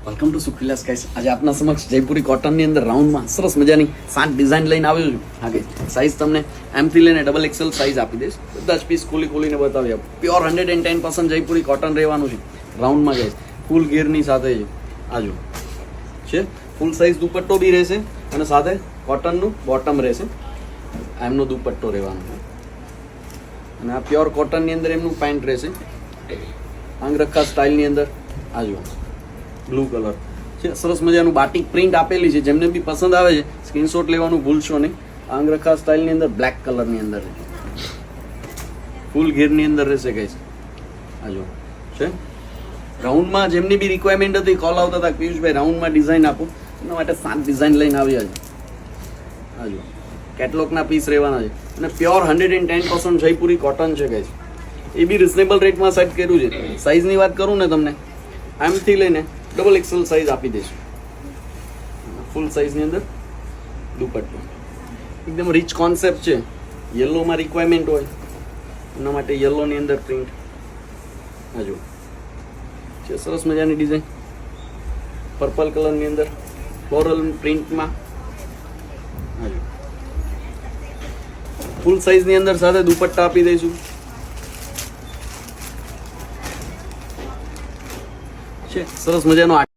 Welcome to સુખવિલાસ guys. આજે આપના સમક્ષ જયપુરી કોટનની અંદર રાઉન્ડમાં સરસ મજાની 7 ડિઝાઇન લઈને આવ્યો છું. હા ગાઈસ, સાઇઝ તમને M3 લઈને XXL સાઇઝ આપી દઈશ. બધા જ પીસ ખોલીને બતાવી આપો. પ્યોર 110% જયપુરી કોટન રહેવાનું છે રાઉન્ડમાં ગાઈસ. ફૂલ ગેરની સાથે છે. આજો છે ફૂલ સાઇઝ દુપટ્ટો બી રહેશે અને સાથે કોટનનું બોટમ રહેશે. એમનો દુપટ્ટો રહેવાનો છે અને આ પ્યોર કોટનની અંદર એમનું પેન્ટ રહેશે. આંગરખા સ્ટાઇલની અંદર આજો બ્લુ કલર છે. સરસ મજાનું બાટિક પ્રિન્ટ આપેલી છે. જેમને બી પસંદ આવે છે સ્ક્રીનશોટ લેવાનું ભૂલશો નહીં. આંગરખા સ્ટાઇલની અંદર બ્લેક કલરની અંદર ફૂલ ઘેરની અંદર રહેશે ગાઈસ. આજો છે રાઉન્ડમાં જેમની બી રિક્વાયરમેન્ટ હતી કોલ આવતા હતા પિયુષભાઈ રાઉન્ડમાં ડિઝાઇન આપો, એના માટે 7 ડિઝાઇન લઈને આવ્યા છે. આજો કેટલોગના પીસ રહેવાના છે અને પ્યોર 110% જયપુરી કોટન છે ગાઈસ. એ બી રિઝનેબલ રેટમાં સેટ કર્યું છે. સાઇઝની વાત કરું ને તમને M3 લઈને XXL સાઇઝ આપી દઈશું. ફૂલ સાઇઝની અંદર દુપટ્ટો એકદમ રીચ કોન્સેપ્ટ છે. યલોમાં રિક્વાયરમેન્ટ હોય એના માટે યલોની અંદર પ્રિન્ટ આજો છે. સરસ મજાની ડિઝાઇન પર્પલ કલરની અંદર ફ્લોરલ પ્રિન્ટમાં આજો ફૂલ સાઇઝની અંદર સાથે દુપટ્ટા આપી દઈશું. સરસ મજાનો